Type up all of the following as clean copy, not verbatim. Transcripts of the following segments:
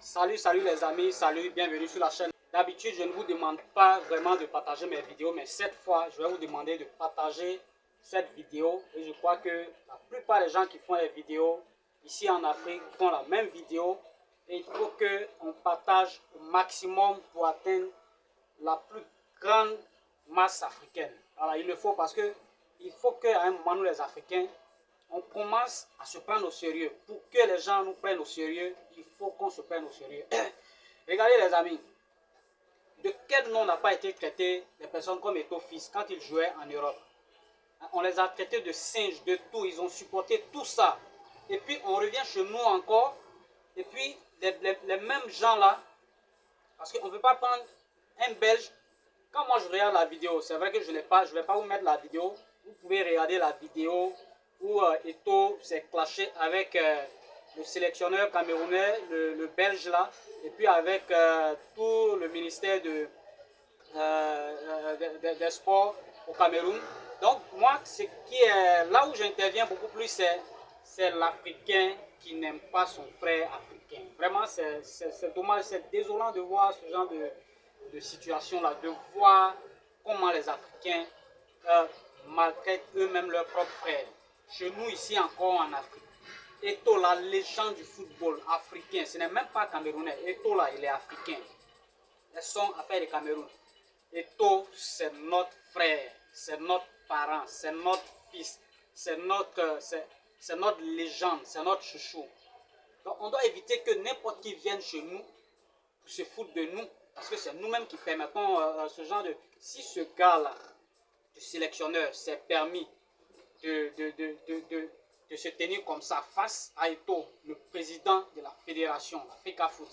Salut les amis, salut, bienvenue sur la chaîne. D'habitude, je ne vous demande pas vraiment de partager mes vidéos, mais cette fois, je vais vous demander de partager cette vidéo. Et je crois que la plupart des gens qui font les vidéos ici en Afrique font la même vidéo. Et il faut qu'on partage au maximum pour atteindre la plus grande masse africaine. Voilà, il le faut parce que il faut qu'à un moment, nous les Africains, on commence à se prendre au sérieux. Pour que les gens nous prennent au sérieux, il faut qu'on se prenne au sérieux. Regardez les amis, de quel nom n'a pas été traité des personnes comme Eto'o Fils quand ils jouaient en Europe? On les a traités de singes, de tout, ils ont supporté tout ça. Et puis on revient chez nous encore, et puis les mêmes gens là, parce qu'on ne veut pas prendre un Belge. Quand moi je regarde la vidéo, c'est vrai que je ne vais pas vous mettre la vidéo. Vous pouvez regarder la vidéo où Eto'o s'est clashé avec le sélectionneur camerounais, le Belge là, et puis avec tout le ministère des Sports au Cameroun. Donc moi, ce qui est là où j'interviens beaucoup plus, c'est l'Africain qui n'aime pas son frère africain. Vraiment, c'est dommage, c'est désolant de voir ce genre de situation là, de voir comment les Africains maltraitent eux-mêmes leurs propres frères. Chez nous ici encore en Afrique, Eto'o, la légende du football africain, ce n'est même pas camerounais. Eto'o là, il est africain. Ils sont affaires de Cameroun. Eto'o, c'est notre frère, c'est notre parent, c'est notre fils, c'est notre légende, c'est notre chouchou. Donc on doit éviter que n'importe qui vienne chez nous pour se foutre de nous, parce que c'est nous-mêmes qui permettons ce genre de... Si ce gars-là, le sélectionneur, s'est permis de se tenir comme ça face à Eto'o, le président de la fédération, l'Africa Foot,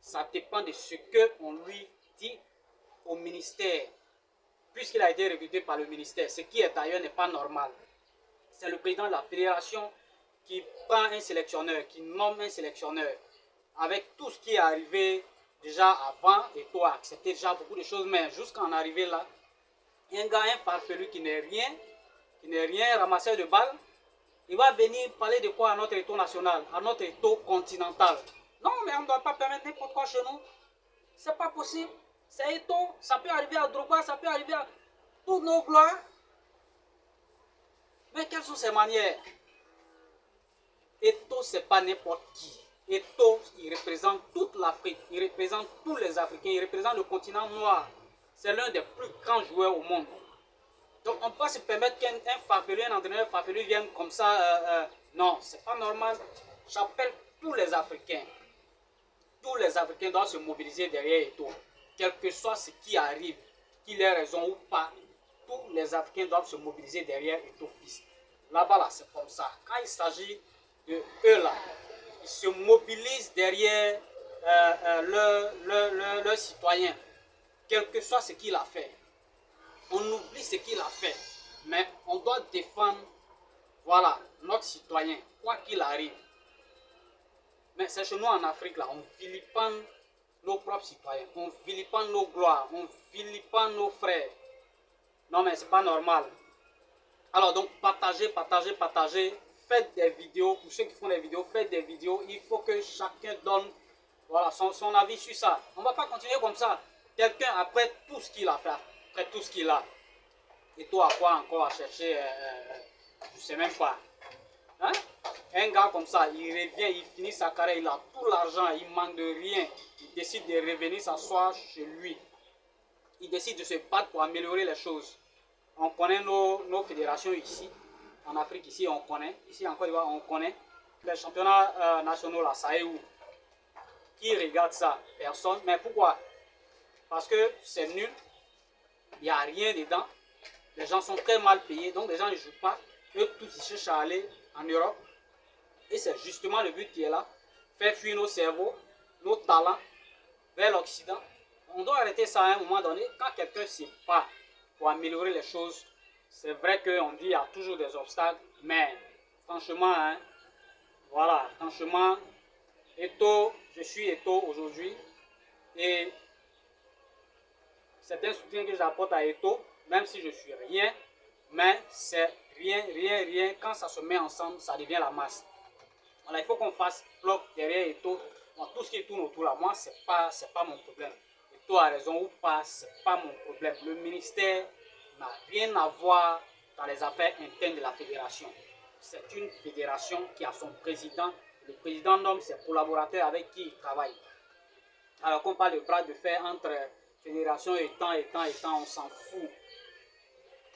ça dépend de ce qu'on lui dit au ministère, puisqu'il a été recruté par le ministère, ce qui d'ailleurs n'est pas normal. C'est le président de la fédération qui prend un sélectionneur, qui nomme un sélectionneur, avec tout ce qui est arrivé déjà avant. Eto'o a accepté déjà beaucoup de choses, mais jusqu'à en arriver là, un gars, un farfelu qui n'est rien, ramasseur de balles, il va venir parler de quoi à notre Eto'o national, à notre Eto'o continental. Non, mais on ne doit pas permettre n'importe quoi chez nous. C'est pas possible. C'est Eto'o, ça peut arriver à Drogba, ça peut arriver à toutes nos gloires. Mais quelles sont ces manières? Eto'o, c'est pas n'importe qui. Eto'o, il représente toute l'Afrique, il représente tous les Africains, il représente le continent noir. C'est l'un des plus grands joueurs au monde. Donc on ne peut pas se permettre qu'un farfelu, un entraîneur farfelu vienne comme ça. Non, c'est pas normal. J'appelle tous les Africains. Tous les Africains doivent se mobiliser derrière Eto'o. Quel que soit ce qui arrive, qu'il ait raison ou pas, tous les Africains doivent se mobiliser derrière Eto'o Fils. Là-bas, là, c'est comme ça. Quand il s'agit de eux là, ils se mobilisent derrière leurs citoyens, quel que soit ce qu'il a fait. On oublie ce qu'il a fait, mais on doit défendre, voilà, notre citoyen, quoi qu'il arrive. Mais c'est chez nous en Afrique, là, on vilipende nos propres citoyens, on vilipende nos gloires, on vilipende nos frères. Non, mais c'est pas normal. Alors donc, partagez, faites des vidéos, pour ceux qui font des vidéos, faites des vidéos. Il faut que chacun donne, voilà, son avis sur ça. On ne va pas continuer comme ça. Quelqu'un, après tout ce qu'il a fait, après tout ce qu'il a, et toi, à quoi encore à chercher, je ne sais même pas. Hein? Un gars comme ça, il revient, il finit sa carrière, il a tout l'argent, il manque de rien. Il décide de revenir s'asseoir chez lui. Il décide de se battre pour améliorer les choses. On connaît nos fédérations ici, en Afrique ici, on connaît. Ici en Côte d'Ivoire, on connaît. Les championnats nationaux là, ça est où? Qui regarde ça? Personne. Mais pourquoi? Parce que c'est nul. Il n'y a rien dedans. Les gens sont très mal payés, donc les gens ne jouent pas. Eux tous ils cherchent à aller en Europe. Et c'est justement le but qui est là. Faire fuir nos cerveaux, nos talents vers l'Occident. On doit arrêter ça à un moment donné. Quand quelqu'un se bat pour améliorer les choses, c'est vrai qu'on dit qu'il y a toujours des obstacles. Mais franchement, hein, voilà, franchement, Eto'o, je suis Eto'o aujourd'hui. Et c'est un soutien que j'apporte à Eto'o, même si je suis rien. Mais c'est rien. Quand ça se met ensemble, ça devient la masse. Voilà, il faut qu'on fasse bloc derrière Eto'o Donc, tout ce qui tourne autour de moi, c'est pas mon problème. Et toi as raison ou pas, c'est pas mon problème. Le ministère n'a rien à voir dans les affaires internes de la fédération. C'est une fédération qui a son président. Le président nomme ses collaborateurs avec qui il travaille. Alors qu'on parle de bras de fer entre fédération et temps, on s'en fout.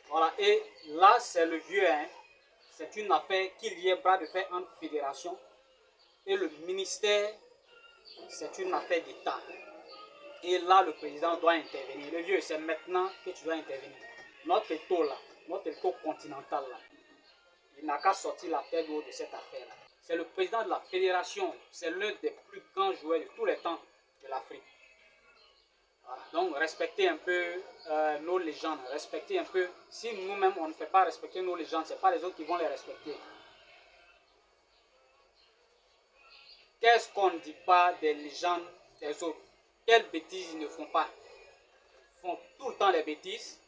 Voilà, et là c'est le vieux, hein. C'est une affaire qu'il y ait bras de fer entre fédération et le ministère, c'est une affaire d'État. Et là, le président doit intervenir. Le vieux, c'est maintenant que tu dois intervenir. Notre étau là, notre étau continental là, il n'a qu'à sortir la tête de cette affaire-là. C'est le président de la fédération, c'est l'un des plus grands joueurs de tous les temps de l'Afrique. Voilà. Donc, respectez un peu nos légendes, respectez un peu. Si nous-mêmes, on ne fait pas respecter nos légendes, ce n'est pas les autres qui vont les respecter. Qu'est-ce qu'on ne dit pas des légendes des autres? Quelles bêtises ils ne font pas? Ils font tout le temps des bêtises,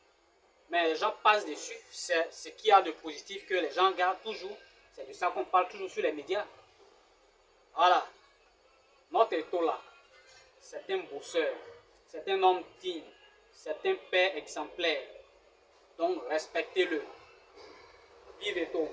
mais les gens passent dessus. C'est ce qu'il y a de positif que les gens gardent toujours. C'est de ça qu'on parle toujours sur les médias. Voilà. Notre étau là, c'est un bosseur, c'est un homme digne, c'est un père exemplaire. Donc respectez-le. Vive Étau.